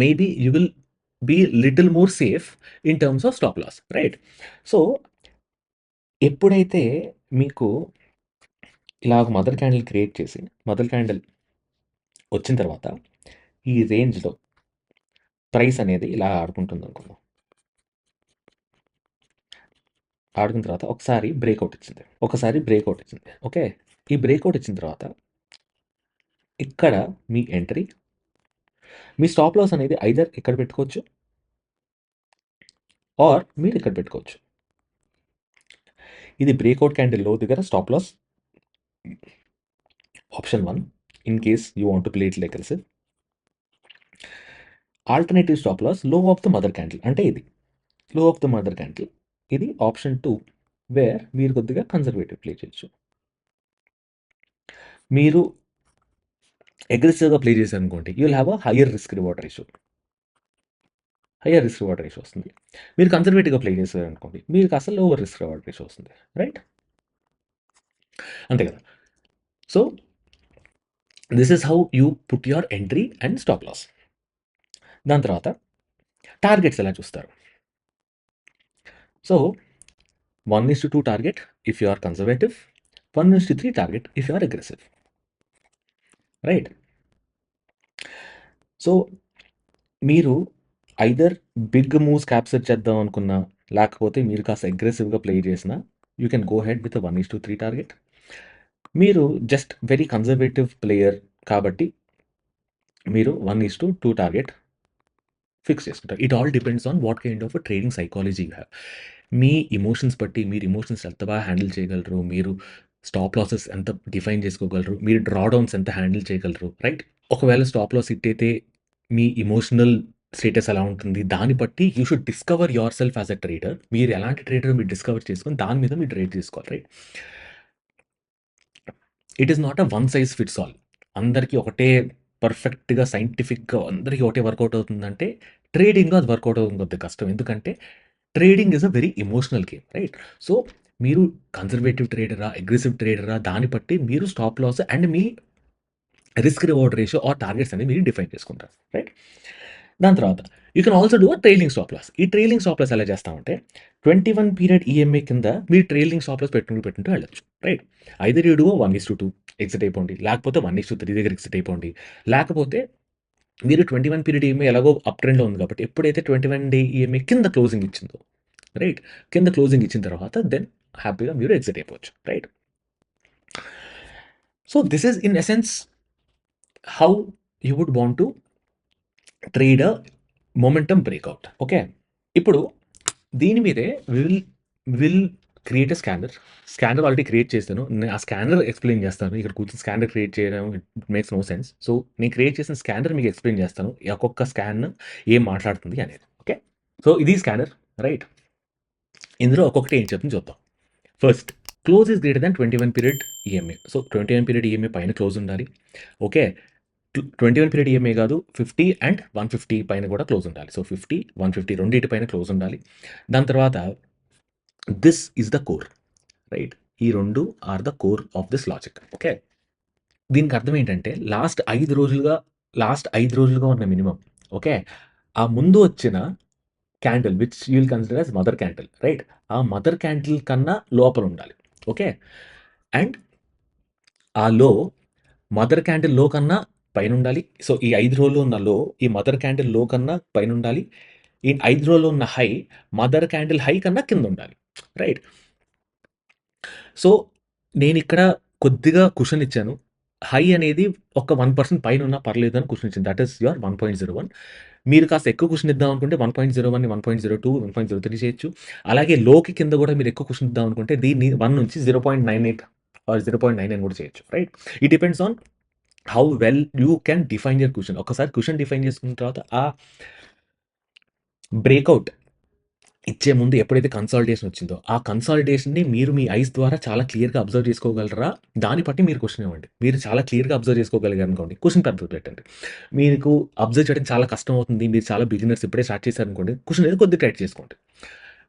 maybe you will be little more safe in terms of stop loss. Right? So ఎప్పుడైతే మీకు ఇలా ఒక మదర్ క్యాండిల్ క్రియేట్ చేసి మదర్ క్యాండిల్ వచ్చిన తర్వాత ఈ రేంజ్లో ప్రైస్ అనేది ఇలా ఆడుకుంటుంది అనుకుందాం. ఆడుకున్న తర్వాత ఒకసారి బ్రేక్అవుట్ ఇచ్చింది. ఓకే. ఈ బ్రేక్అవుట్ ఇచ్చిన తర్వాత ఇక్కడ మీ ఎంట్రీ, మీ స్టాప్ లాస్ అనేది ఐదర్ ఇక్కడ పెట్టుకోవచ్చు ఆర్ మీరు ఇక్కడ పెట్టుకోవచ్చు. ఇది బ్రేక్అవుట్ క్యాండిల్ లో దగ్గర stop loss option 1 in case you want to play it like aggressive. Alternative stop loss low of the mother candle, అంటే ఇది low of the mother candle. ఇది ఆప్షన్ 2 వేర్ మీరు కొద్దిగా కన్జర్వేటివ్ ప్లే చేయొచ్చు. మీరు అగ్రెసివ్గా ప్లే చేశారు అనుకోండి, you will have a higher risk reward ratio వస్తుంది. మీరు కన్జర్వేటివ్గా ప్లే చేశారు అనుకోండి, మీకు అసలు లోవర్ రిస్క్ రివార్డ్ రేషియో వస్తుంది. రైట్? అంతే కదా. So this is how you put your entry and stop loss. దాని తర్వాత టార్గెట్స్ ఎలా చూస్తారు? So 1:2 target if you are conservative, 1:3 target if you are aggressive. Right? So మీరు ఐదర్ బిగ్ మూవ్స్ క్యాప్చర్ చేద్దాం అనుకున్నా, లేకపోతే మీరు కాస్త అగ్రెసివ్గా ప్లే చేసినా, you can go head with 1:3 target. మీరు జస్ట్ వెరీ కన్జర్వేటివ్ ప్లేయర్ కాబట్టి మీరు 1:2 టార్గెట్ ఫిక్స్ చేసుకుంటారు. It all depends on what kind of trading psychology you have. Me emotions బట్టి, మీరు ఎమోషన్స్ ఎంత బాగా హ్యాండిల్ చేయగలరు, మీరు స్టాప్ లాసెస్ ఎంత డిఫైన్ చేసుకోగలరు, మీరు డ్రాడౌన్స్ ఎంత హ్యాండిల్ చేయగలరు. రైట్? ఒకవేళ స్టాప్ లాస్ హిట్ అయితే మీ ఎమోషనల్ స్టేటస్ ఎలా ఉంటుంది, దాన్ని బట్టి you should discover your self as a trader. మీరు ఎలాంటి ట్రేడర్ మీరు డిస్కవర్ చేసుకొని దాని మీద మీరు ట్రేడ్ చేసుకోవాలి. Right? It is not a one size fits all. అందరికీ ఒకటే పర్ఫెక్ట్గా సైంటిఫిక్గా అందరికీ ఒకటే వర్కౌట్ అవుతుందంటే ట్రేడింగ్లో అది వర్కౌట్ అవుతుంది కొద్దిగా కష్టం. ఎందుకంటే trading is a very emotional game. Right? So మీరు కన్జర్వేటివ్ ట్రేడరా, అగ్రెసివ్ ట్రేడరా, దాన్ని బట్టి మీరు స్టాప్ లాస్ అండ్ మీ risk reward ratio or targets అనేది మీరు డిఫైన్ చేసుకుంటారు. రైట్? దాని తర్వాత you can also do a trailing stop loss. ఈ ట్రైలింగ్ స్టాప్ లాస్ ఎలా చేస్తామంటే 21 పీరియడ్ ఈఎంఐ కింద మీరు ట్రైలింగ్ స్టాప్ లాస్ పెట్టుకుంటూ వెళ్ళొచ్చు. Right? Either you do 1:2 exit అయిపోండి, లేకపోతే 1:3 దగ్గర ఎగ్జిట్ అయిపోండి, లేకపోతే మీరు 21 పీరియడ్ ఈఎంఐ ఎలాగో అప్ ట్రెండ్లో ఉంది కాబట్టి ఎప్పుడైతే 21 డే ఈఎంఐ కింద క్లోజింగ్ ఇచ్చిందో, రైట్, కింద క్లోజింగ్ ఇచ్చిన తర్వాత దెన్ హ్యాపీగా మీరు ఎగ్జిట్ అయిపోవచ్చు. Right? So this is in essence how you would want to trade a momentum breakout. Okay. ఇప్పుడు దీని మీదే will create a scanner already create చేశాను. ఆ స్కానర్ ఎక్స్ప్లెయిన్ చేస్తాను. ఇక్కడ కూర్చొని స్కానర్ క్రియేట్ చేయడం it makes no sense. So నేను క్రియేట్ చేసిన స్కానర్ మీకు ఎక్స్ప్లెయిన్ చేస్తాను, ఒక్కొక్క స్కాన్ ఏం మాట్లాడుతుంది అనేది. ఓకే. సో ఇది స్కానర్. రైట్? ఇందులో ఒక్కొక్కటి ఏం చెప్తుంది చూద్దాం. First, close is greater than 21 period EMI. So 21 period EMI పైన క్లోజ్ ఉండాలి. ఓకే. 21 పీరియడ్ ఈఎంఐ కాదు, 50 అండ్ 150 పైన కూడా క్లోజ్ ఉండాలి. సో 50, 150 రెండింటి పైన క్లోజ్ ఉండాలి. దాని తర్వాత this is the core. Right? ఈ రెండు are the core of this logic. Okay. దీనికి అర్థం ఏంటంటే లాస్ట్ 5 రోజులుగా ఉన్న మినిమం, ఓకే, ఆ ముందు వచ్చిన candle which you will consider as mother candle. Right? ఆ మదర్ క్యాండిల్ కన్నా లోపల ఉండాలి. ఓకే. అండ్ ఆ లో మదర్ క్యాండిల్ లో కన్నా పైన ఉండాలి. సో ఈ 5 రోజుల్లో ఉన్న లో ఈ మదర్ క్యాండిల్ లో కన్నా పైన ఉండాలి. ఈ 5 రోజుల్లో ఉన్న హై మదర్ క్యాండిల్ హై కన్నా కింద ఉండాలి. రైట్? సో నేను ఇక్కడ కొద్దిగా కుషన్ ఇచ్చాను. హై అనేది ఒక 1% పైనున్నా పర్లేదని క్వెషన్ ఇచ్చింది. That is your 1.01. మీరు కాస్త ఎక్కువ క్వెషన్ ఇద్దాం అనుకుంటే 1.01ని 1.02, 1.03 చేయొచ్చు. అలాగే లోకి కింద గూడా మీరు ఎక్కువ క్వెషన్ ఇద్దాం అనుకుంటే దీన్ని 1 నుంచి 0.98 ఆర్ 0.99 గూడా చేయొచ్చు. Right? It depends on how well you can define your question. ఒక్కసారి క్వెషన్ డిఫైన్ చేసుకున్న తర్వాత ఆ బ్రేకౌట్ ఇచ్చే ముందు ఎప్పుడైతే కన్సాలిడేషన్ వచ్చిందో, ఆ కన్సాలిడేషన్‌ని మీరు మీ ఐస్ ద్వారా చాలా క్లియర్‌గా అబ్జర్వ్ చేసుకోగలరా? దాన్ని బట్టి మీరు క్వెషన్ ఇవ్వండి. మీరు చాలా క్లియర్‌గా అబ్జర్వ్ చేసుకోగలిగారనుకోండి, క్వెషన్ పెద్దది పెట్టండి. మీకు అబ్జర్వ్ చేయడం చాలా కష్టం అవుతుంది. మీరు చాలా బిగినర్స్ ఇప్పుడే స్టార్ట్ చేశారనుకోండి, క్వెషన్ అనేది కొద్దిగా టైట్ చేసుకోండి.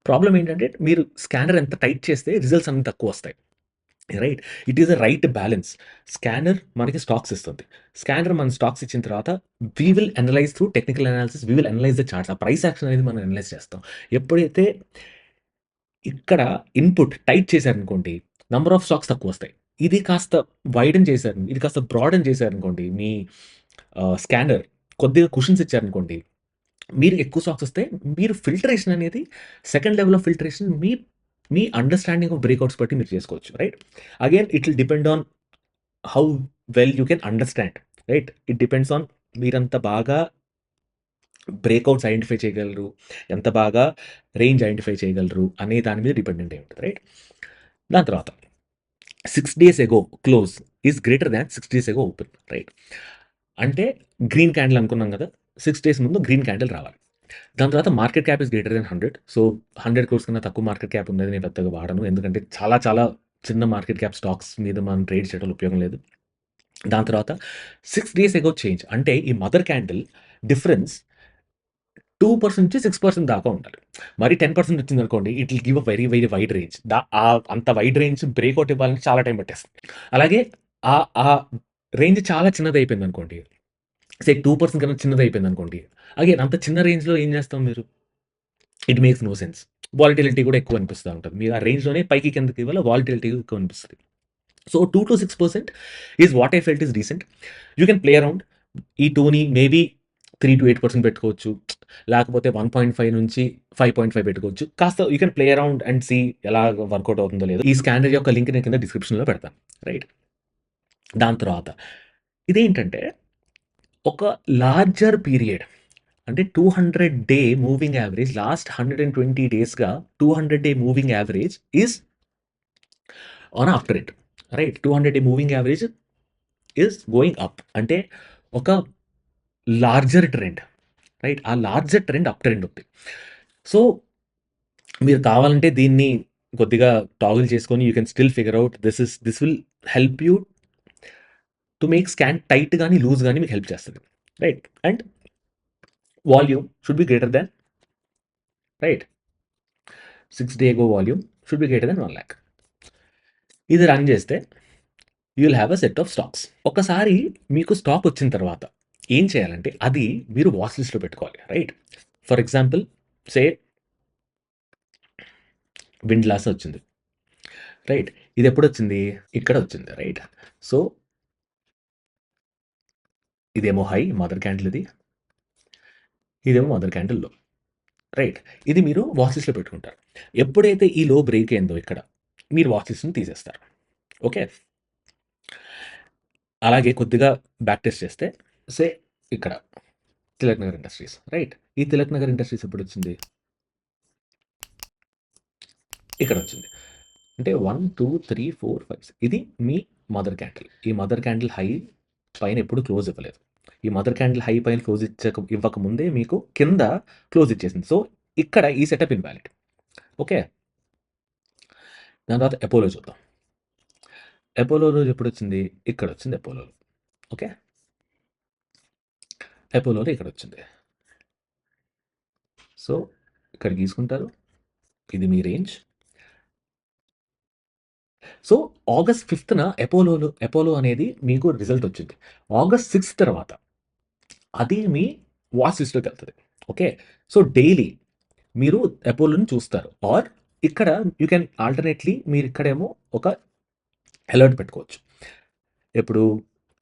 ప్రాబ్లమ్ ఏంటంటే మీరు స్కానర్ ఎంత టైట్ చేస్తే రిజల్ట్స్ అన్ని తక్కువొస్తాయి. Right? It is a right balance. Scanner మనకి స్టాక్స్ ఇస్తుంది. స్కానర్ మన స్టాక్స్ ఇచ్చిన తర్వాత we will analyse through technical analysis. We will analyse the charts. ఆ ప్రైస్ యాక్షన్ అనేది మనం అనలైజ్ చేస్తాం. ఎప్పుడైతే ఇక్కడ ఇన్‌పుట్ టైప్ చేశారనుకోండి, నంబర్ ఆఫ్ స్టాక్స్ తక్కువొస్తాయి. ఇది కాస్త వైడెన్ చేశారు. ఇది కాస్త బ్రాడెన్ చేశారనుకోండి, మీ స్కానర్ కొద్దిగా కుషన్స్ ఇచ్చారనుకోండి, మీరు ఎక్కువ స్టాక్స్ వస్తే మీరు ఫిల్టరేషన్ అనేది సెకండ్ లెవెల్ ఆఫ్ ఫిల్టరేషన్ మీ అండర్‌స్టాండింగ్ ఆఫ్ బ్రేకౌట్స్ బట్టి మీరు చేసుకోవచ్చు. Right? Again it will depend on how well you can understand. Right? It depends on మీరంత బాగా బ్రేకౌట్స్ ఐడెంటిఫై చేయగలరు. ఎంత బాగా రేంజ్ ఐడెంటిఫై చేయగలరు అనే దాని మీద డిపెండెంట్ అయి ఉంటది. రైట్? దాని తర్వాత 6 days ago close is greater than 6 days ago open. Right? అంటే గ్రీన్ క్యాండిల్ అనుకున్నాం కదా! 6 డేస్ ముందు గ్రీన్ క్యాండిల్ రావాలి. దాని తర్వాత market cap is greater than 100. So 100 crores కన్నా తక్కువ మార్కెట్ క్యాప్ ఉన్నది నేను పెద్దగా వాడను. ఎందుకంటే చాలా చాలా చిన్న మార్కెట్ క్యాప్ స్టాక్స్ మీద మనం ట్రేడ్ చేయడంలో ఉపయోగం లేదు. దాని తర్వాత 6 డేస్ ఎగో చేంజ్ అంటే ఈ మదర్ క్యాండిల్ డిఫరెన్స్ 2% నుంచి 6% దాకా ఉండాలి. మరి 10% వచ్చిందనుకోండి, it will give a very, very wide range. అంత వైడ్ రేంజ్ బ్రేకౌట్ ఇవ్వాలంటే చాలా టైం పట్టేస్తది. అలాగే ఆ రేంజ్ చాలా చిన్నదయిపోయిందనుకోండి, 2% కన్నా చిన్నదయిపోయిందనుకోండి, అగైన్ అంత చిన్న రేంజ్‌లో ఏం చేస్తాం మీరు? It makes no sense. Volatility కూడా ఎక్కువ అనిపిస్తా ఉంటది. మీరు ఆ రేంజ్‌లోనే పైకి కిందకి ఇవ్వాలి వాలటిలిటీ ఎక్కువ అనిపిస్తది. So 2-6% is what I felt is decent. You can play around. ఈ 2ని మేబీ 3-8% పెట్టుకోవచ్చు. లేకపోతే 1.5 నుంచి 5.5 పెట్టుకోవచ్చు. కాస్త you can play around and see ఎలా వర్కౌట్ అవుతుందో లేదో. ఈ స్కానర్ యొక్క లింక్ నేను కింద డిస్క్రిప్షన్‌లో పెడతాను. రైట్? దాని తర్వాత ఇదేంటంటే ఒక లార్జర్ పీరియడ్ అంటే 200 day moving average last 120 డేస్‌గా 200 day moving average is on up trend. Right? 200 day moving average is going up. అంటే ఒక లార్జర్ ట్రెండ్. రైట్? ఆ లార్జర్ ట్రెండ్ అప్ ట్రెండ్ ఉంది. సో, మీరు కావాలంటే దీన్ని కొద్దిగా టాగుల్ చేసుకొని you can still figure out this will help you to make scan tight గాని, లూజ్ గాని మీకు హెల్ప్ చేస్తది. Right? And volume should be greater than right? 6 day ago volume should be greater than 1,00,000. ఇది రన్ చేస్తే you will have a set of stocks. ఒక్కసారి మీకు స్టాక్ వచ్చిన తర్వాత ఏం చేయాలంటే అది మీరు వాచ్ లిస్ట్‌లో పెట్టుకోవాలి. రైట్? ఫర్ ఎగ్జాంపుల్ సే విండ్లాస్ వచ్చింది. రైట్? ఇదెప్పుడొచ్చింది? ఇక్కడొచ్చింది. రైట్? సో, ఇదేమో హై మదర్ క్యాండిల్ ఇది. ఇదేమో మదర్ క్యాండిల్ లో. రైట్? ఇది మీరు వాచ్ లిస్ట్‌లో పెట్టుకుంటారు. ఎప్పుడైతే ఈ లో బ్రేక్ అయిందో ఇక్కడ, మీరు వాచ్ లిస్ట్‌ని తీసేస్తారు. ఓకే. అలాగే కొద్దిగా బ్యాక్ టెస్ట్ చేస్తే సే ఇక్కడ తిలక్ నగర్ ఇండస్ట్రీస్. రైట్? ఈ తిలక్ నగర్ ఇండస్ట్రీస్ ఎప్పుడొచ్చింది? ఇక్కడొచ్చింది. అంటే 1, 2, 3, 4, 5 ఇది మీ మదర్ క్యాండిల్. ఈ మదర్ క్యాండిల్ హై పైన ఎప్పుడు క్లోజ్ ఇవ్వలేదు. ఈ మదర్ క్యాండిల్ హై పైన క్లోజ్ ఇవ్వక ముందే మీకు కింద క్లోజ్ ఇచ్చేసింది. సో, ఇక్కడ ఈ సెటప్ ఇన్‌వాలిడ్. ఓకే. దాని తర్వాత అపోలో చూద్దాం. అపోలో రోజు ఎప్పుడొచ్చింది? ఇక్కడొచ్చింది అపోలోలో. ఓకే. అపోలోలో ఇక్కడొచ్చింది. సో, ఇక్కడ గీసుకుంటారు. ఇది మీ రేంజ్. సో, ఆగస్ట్ 5థ్‌న అపోలో అనేది మీకు రిజల్ట్ వచ్చింది. ఆగస్ట్ 6 తర్వాత అది మీ వాచ్ లిస్ట్‌లోకెళ్తది. ఓకే. సో, డైలీ మీరు అపోలోని చూస్తారు. ఆర్ ఇక్కడ యూ కెన్ ఆల్టర్‌నేట్‌లీ మీరిక్కడేమో ఒక అలర్ట్ పెట్టుకోవచ్చు. ఎప్పుడు?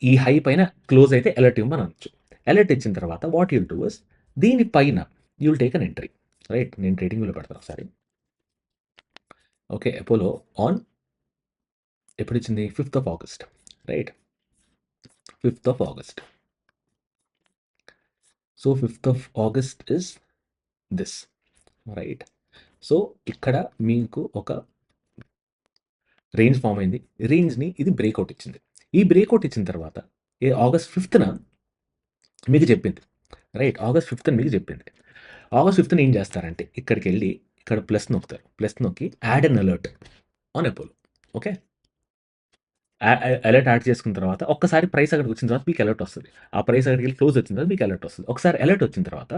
ఈ హై పైన క్లోజ్ అయితే అలర్ట్ ఇవ్వమని అనొచ్చు. అలర్ట్ ఇచ్చిన తర్వాత వాట్ యుల్ డూ ఇస్ దీని పైన you will take an entry. Right? నేను ట్రేడింగ్ వ్యూలో పెడతాను ఒకసారి. ఓకే. అపోలో ఆన్ ఎప్పుడిచ్చింది? Fifth of August. Right? 5th of August. So 5th of August is this, right? So ఇక్కడ మీకు ఒక రేంజ్ ఫామ్ అయింది. రేంజ్‌ని ఇది బ్రేక్‌ఔట్ ఇచ్చింది. ఈ బ్రేక్‌ఔట్ ఇచ్చిన తర్వాత ఆగస్ట్ 5థ్‌న మీకు చెప్పింది. రైట్. ఆగస్ట్ 5థ్‌న మీకు చెప్పింది. ఆగస్ట్ 5థ్‌న ఏం చేస్తారంటే ఇక్కడికెళ్ళి ఇక్కడ ప్లస్ నొక్కుతారు. ప్లస్ నొక్కి add an alert on Apollo. Okay. Alert add చేసుకున్న తర్వాత ఒక్కసారి ప్రైస్ అక్కడికి వచ్చిన తర్వాత మీకు అలర్ట్ వస్తది. ఆ ప్రైస్ అక్కడికెళ్ళి క్లోజ్ వచ్చిన తర్వాత మీకు అలర్ట్ వస్తది. ఒకసారి అలర్ట్ వచ్చిన తర్వాత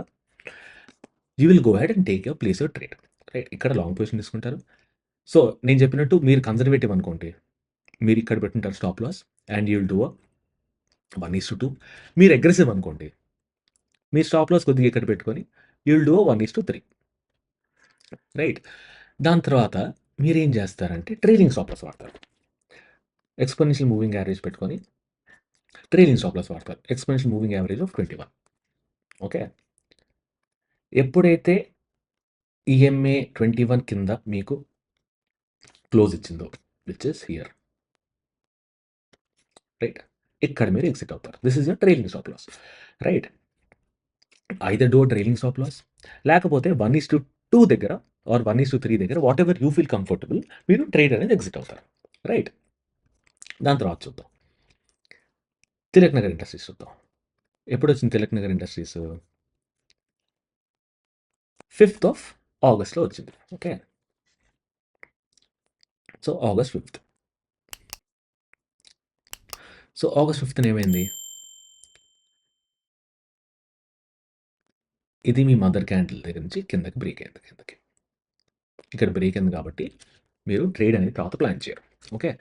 you will go ahead and take your place your trade. Right. ఇక్కడ లాంగ్ పొజిషన్ తీసుకుంటారు. సో నేను చెప్పినట్టు మీరు కన్జర్వేటివ్ అనుకోండి. మీరు ఇక్కడ పెట్టుంటారు stop loss and you will do 1:2. మీరు అగ్రెసివ్ అనుకోండి. మీ స్టాప్ లాస్ కొద్దిగా ఇక్కడ పెట్టుకొని యూ విల్ డూ 1:3. రైట్. దాని తర్వాత మీరేం చేస్తారంటే ట్రైలింగ్ స్టాప్ లాస్ వాడతారు. ఎక్స్‌పోనెన్షియల్ మూవింగ్ యావరేజ్ పెట్టుకొని ట్రైలింగ్ స్టాప్ లాస్ వాడతారు. Exponential moving average of 21. Okay. ఎప్పుడైతే ఈఎంఏ 21 కింద మీకు క్లోజ్ ఇచ్చిందో విచ్ ఇస్ హియర్. రైట్. ఇక్కడ మీరు ఎగ్జిట్ అవుతారు. This is your trailing stop loss. Right. Either do trailing stop loss లేకపోతే 1:2 దగ్గర ఆర్ 1:3 దగ్గర వాటెవర్ యూ ఫీల్ కంఫర్టబుల్ మీరు ట్రేడ్ అనేది ఎగ్జిట్ అవుతారు. రైట్. దాని తర్వాత చూద్దాం. తిలక్ నగర్ ఇండస్ట్రీస్ చూద్దాం. ఎప్పుడొచ్చింది Tilak Nagar Industries? 5th of Augustలో వచ్చింది. Okay. So August 5th. So August 5థ్‌న ఏమైంది? ఇది మీ మదర్ క్యాండిల్ దగ్గర నుంచి కిందకి బ్రేక్ అయింది కిందకి. ఇక్కడ బ్రేక్ అయింది కాబట్టి మీరు ట్రేడ్ అనేది తర్వాత ప్లాన్ చేయరు. ఓకే.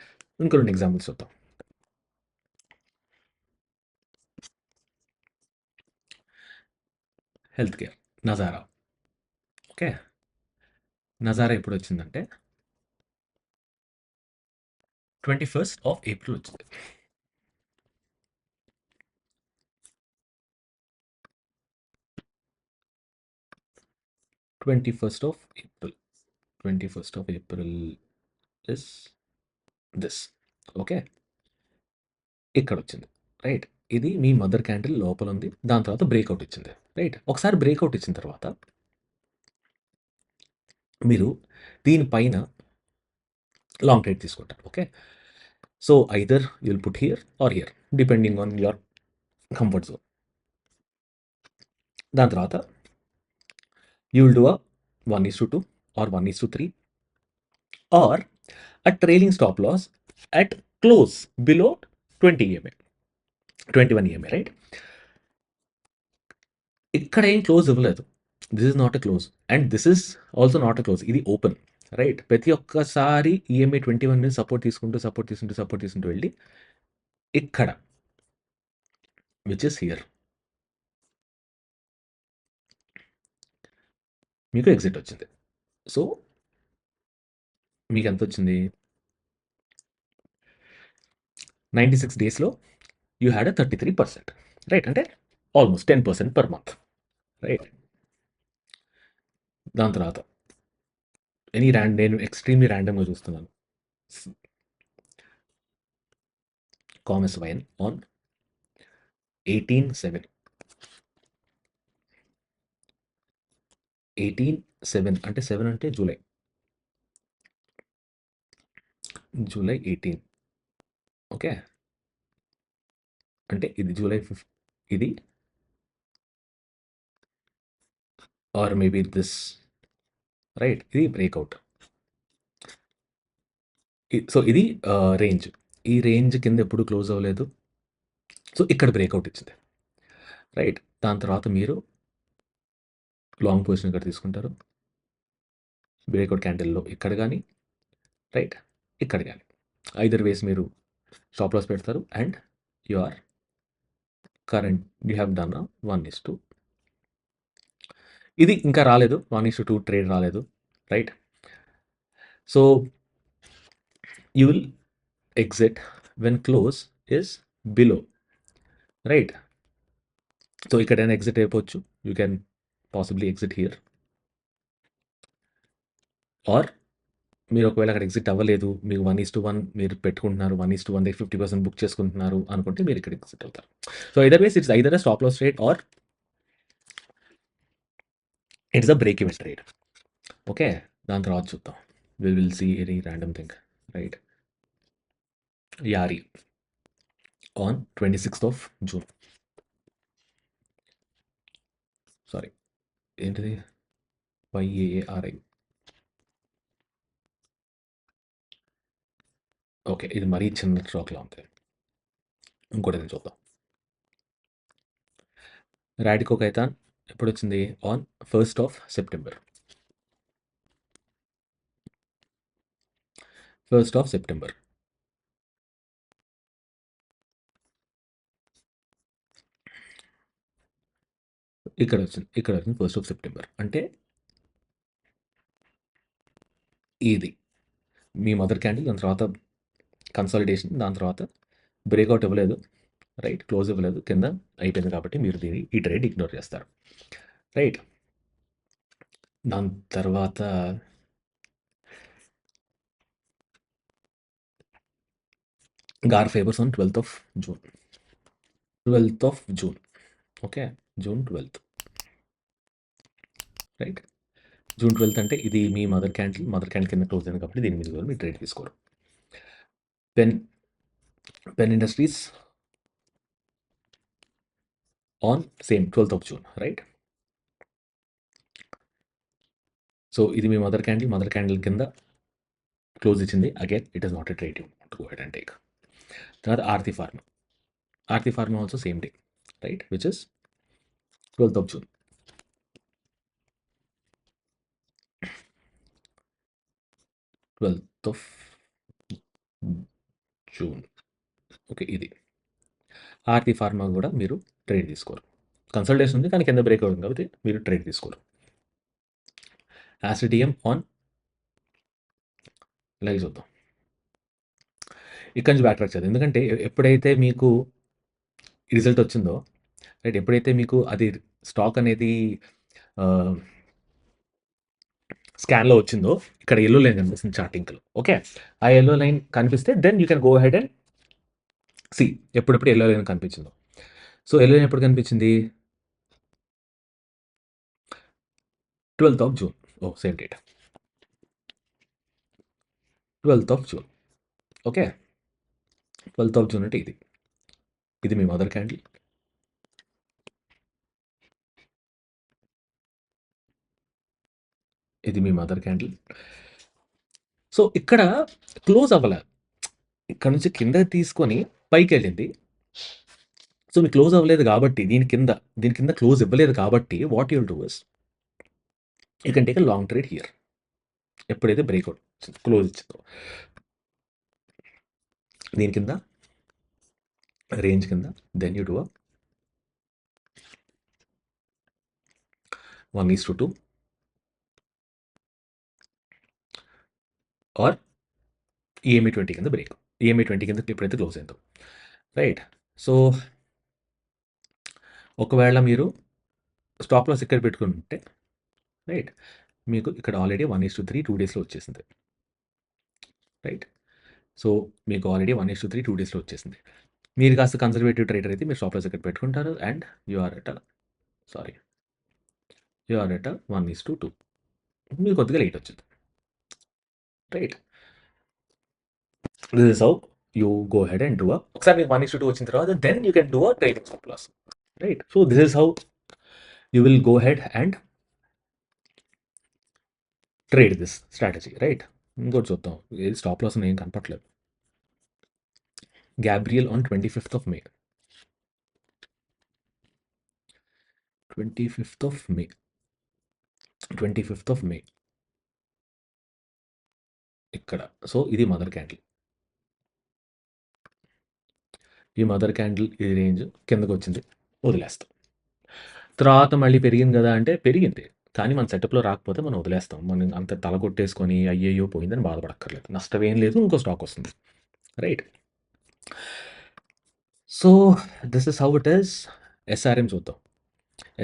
ఇంకో 2 ఎగ్జాంపుల్స్ చూద్దాం. Health care Nazara. Okay. Nazara ఎప్పుడు వచ్చిందంటే 21st of April వచ్చింది. 21st of April. 21st of April is this. Okay. ఇక్కడ వచ్చింది. రైట్. ఇది మీ మదర్ క్యాండిల్ లోపల ఉంది. దాని తర్వాత బ్రేక్అవుట్ ఇచ్చింది. రైట్. ఒకసారి బ్రేక్అవుట్ ఇచ్చిన తర్వాత మీరు దీనిపైన లాంగ్ ట్రేడ్ తీసుకుంటారు. Okay. So either you will put here or here depending on your comfort zone. దాని తర్వాత you will do 1:2 or 1:3 or a trailing stop loss at close below 20 EMA, 21 EMA, right? ఇక్కడ ఏం క్లోజ్ ఇవ్వలేదు. This is not a close and this is also not a close. ఇది ఓపెన్. రైట్. ప్రతి ఒక్కసారి ఈఎంఐ 21 నుంచి సపోర్ట్ తీసుకుంటూ వెళ్ళి ఇక్కడ విచ్ ఇస్ హియర్ మీకు ఎగ్జిట్ వచ్చింది. సో మీకు ఎంత వచ్చింది? 96 డేస్లో యూ హ్యాడ్ 33%. రైట్. అంటే ఆల్మోస్ట్ 10% పర్ మంత్. రైట్. దాని తర్వాత నేను ఎక్స్ట్రీమ్లీ ర్యాండమ్గా చూస్తున్నాను. Commerce wine on 18/7. 18/7 అంటే 7 అంటే జూలై. జూలై 18. ఓకే. అంటే ఇది జూలై 5. ఇది ఆర్ మేబీ దిస్. రైట్. ఇది బ్రేక్అవుట్. సో ఇది రేంజ్. ఈ రేంజ్ కింద ఎప్పుడు క్లోజ్ అవ్వలేదు. సో ఇక్కడ బ్రేక్అవుట్ ఇచ్చింది. రైట్. దాని తర్వాత మీరు లాంగ్ పొజిషన్ ఇక్కడ తీసుకుంటారు. బ్రేక్అవుట్ క్యాండిల్‌లో ఇక్కడ గానీ, రైట్, ఇక్కడ గానీ ఐదర్ వేస్ మీరు స్టాప్ లాస్ పెడతారు and you are current you have done 1:2. ఇది ఇంకా రాలేదు. 1:2 ట్రేడ్ రాలేదు. Right. So you will exit when close is below. Right. So ఇక్కడైనా ఎగ్జిట్ అయిపోవచ్చు. You can possibly exit here or మీరు ఒకవేళ అక్కడ ఎగ్జిట్ అవ్వలేదు. మీకు 1:1 మీరు పెట్టుకుంటున్నారు. 1:1 దగ్గర 50% బుక్ చేసుకుంటున్నారు అనుకుంటే మీరు ఇక్కడ ఎగ్జిట్ అవుతారు. So either ways it's either a stop loss trade or it's a break even trade. Okay. దాని తర్వాత చూద్దాం. We will see any random thing. Right. Yaari on 26th of June. Sorry. ఏంటిది? YAARI. ఓకే. ఇది మరీ చిన్న స్టాక్‌లా ఉంది. ఇంకోటేదో చూద్దాం. రాడికో ఖైతాన్ ఎప్పుడొచ్చింది? On 1st of September. 1st of September. ఇక్కడొచ్చింది. 1st of September. అంటే ఇది. మీ మదర్ క్యాండిల్ దాని తర్వాత కన్సాలిడేషన్, దాని తర్వాత బ్రేక్‌ఔట్ ఇవ్వలేదు. రైట్. క్లోజ్ ఇవ్వలేదు. కింద అయిపోయింది కాబట్టి మీరు ఈ ట్రేడ్ ఇగ్నోర్ చేస్తారు. రైట్. దాని తర్వాత గార్ ఫేబర్స్ on 12th of June. 12th of June. Okay. June 12th. Right. June 12th అంటే ఇది మీ మదర్ క్యాండిల్ కింద క్లోజ్ అయింది కాబట్టి దీని మీద మీరు ట్రేడ్ తీసుకోరు. Pen Industries on same 12th of June. Right. So ఇది మీ మదర్ క్యాండిల్ కింద క్లోజ్ ఇచ్చింది. Again it is not a trade you want to go head and take. తర్వాత Aarti Pharma also same day. Right. Which is 12th of June. 12th of June. Okay. ఇది ఆర్తి ఫార్మా కూడా మీరు ట్రేడ్ తీసుకోరు. కన్సల్టేషన్ ఉంది కానీ కింద బ్రేక్ అవుతుంది కాబట్టి మీరు ట్రేడ్ తీసుకోరు. యాసిడియం ఆన్ ఇలాగే చూద్దాం. ఇక్కడి నుంచి బ్యాక్ ట్రాక్ చేద్దాం. ఎందుకంటే ఎప్పుడైతే మీకు రిజల్ట్ వచ్చిందో, రైట్, ఎప్పుడైతే మీకు అది స్టాక్ అనేది స్కాన్లో వచ్చిందో ఇక్కడ ఎల్లో లైన్ కనిపిస్తుంది చార్టింగ్లో. ఓకే. ఆ ఎల్లో లైన్ కనిపిస్తే then you can go head and see ఎప్పుడెప్పుడు ఎల్లో లైన్ కనిపించిందో. సో ఎల్లో లైన్ ఎప్పుడు కనిపించింది? 12th of June. Oh same date. 12th of June. Okay. 12th of June అంటే ఇది మీ మదర్ క్యాండిల్. ఇది మీ మదర్ క్యాండిల్. సో ఇక్కడ క్లోజ్ అవ్వలేదు. ఇక్కడ నుంచి కింద తీసుకొని పైకి వెళ్ళింది. సో మీకు క్లోజ్ అవ్వలేదు కాబట్టి దీని కింద క్లోజ్ ఇవ్వలేదు కాబట్టి what you'll do is you can take a long trade here. ఎప్పుడైతే బ్రేక్అవుట్ క్లోజ్ ఇచ్చిందో దీని కింద రేంజ్ కింద then you do 1:2 or EMA 20 కింద బ్రేక్. EMA 20 కింద ఎప్పుడైతే క్లోజ్ అయిందో. రైట్. సో ఒకవేళ మీరు స్టాప్ లాస్ ఇక్కడ పెట్టుకుంటే రైట్ మీకు ఇక్కడ ఆల్రెడీ 1:3 2 డేస్లో వచ్చేసింది. రైట్. సో మీకు ఆల్రెడీ 1:3 2 డేస్లో వచ్చేసింది. మీరు కాస్త కన్సర్వేటివ్ ట్రేడర్ అయితే మీరు స్టాప్ లాస్ ఇక్కడ పెట్టుకుంటారు అండ్ యు ఆర్ ఎట్ 1:2. మీకు కొద్దిగా లేట్ వచ్చింది. Right. This is how you go head and do ఒకసారి మీకు 1:2 వచ్చిన తర్వాత then you can do trading stop loss. Right. So this is how you will go head and trade this strategy. Right. ఇంకోటి చూద్దాం. ఏది స్టాప్ లాస్ ఏం కనపట్లేదు. Gabriel on 25th of May. 25th of May. 25th of May ఇక్కడ. సో ఇది మదర్ క్యాండిల్. ఈ మదర్ క్యాండిల్ ఈ రేంజ్ కిందకు వచ్చింది, వదిలేస్తాం. తర్వాత మళ్ళీ పెరిగింది కదా అంటే పెరిగింది, కానీ మన సెటప్లో రాకపోతే మనం వదిలేస్తాం. మనం అంత తల కొట్టేసుకొని అయ్యయ్యో పోయిందని బాధపడక్కర్లేదు. నష్టం ఏం లేదు, ఇంకో స్టాక్ వస్తుంది. Right. So this is how it is. SRM చూద్దాం.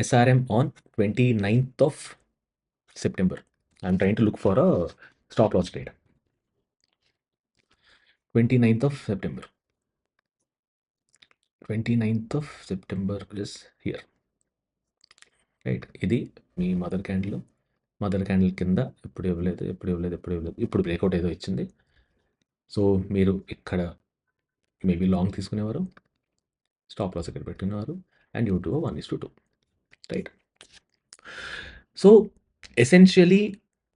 SRM on 29th of September. I'm trying to look for a stop loss trade. 29th of September. 29th of September is here. Right. ఇది మీ మదర్ క్యాండిల్. మదర్ క్యాండిల్ కింద ఎప్పుడు ఇవ్వలేదు, ఎప్పుడు ఇవ్వలేదు, ఎప్పుడు ఇవ్వలేదు. ఇప్పుడు బ్రేక్అవుట్ ఏదో ఇచ్చింది. సో మీరు ఇక్కడ మేబీ లాంగ్ తీసుకునేవారు, స్టాప్ లాస్ ఇక్కడ పెట్టుకునేవారు, and you do 1:2. Right. So essentially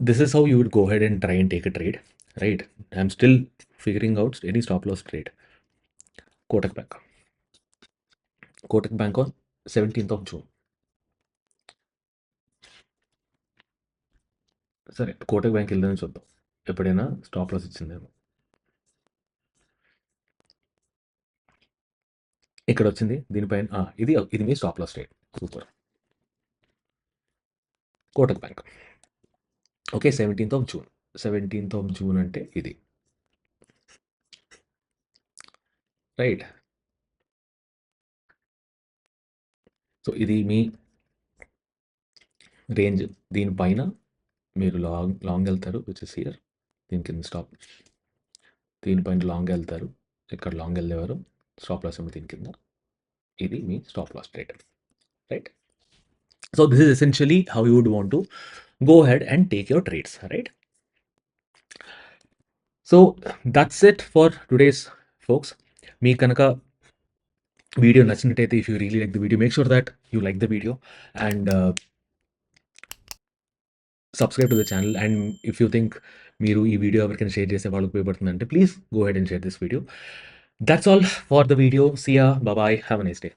this is how you would go ahead and try and take a trade, right? I'm still figuring out any stop loss trade. Kotak Bank. Kotak Bank on 17th of June. సరే, కోటక్ బ్యాంక్ వెళ్ళదని చూద్దాం, ఎప్పుడైనా స్టాప్ లాస్ ఇచ్చిందేమో. ఇక్కడ వచ్చింది దీనిపైన, ఇది మీ stop loss trade. Super. Kotak bank. Okay, 17th of June. 17th of June అంటే ఇది, రైట్. సో ఇది మీ రేంజ్. దీనిపైన మీరు లాంగ్ వెళ్తారు, విచ్ ఇస్ హియర్. దీని కింద స్టాప్. దీనిపైన లాంగ్ వెళ్తారు, ఇక్కడ లాంగ్ వెళ్ళేవారు, స్టాప్ లాస్ ఏమో దీని కింద. ఇది మీ stop loss trade, right. So this is essentially how you would want to go ahead and take your trades, right? So that's it for today's folks. Me kanaka video nachinataithe, if you really like the video, make sure that you like the video and subscribe to the channel. And if you think మీరు ఈ వీడియో ఎవరికైనా షేర్ చేసే వాళ్ళకి ఉపయోగపడుతుందంటే please go ahead and share this video. That's all for the video. See ya. Bye bye. Have a nice day.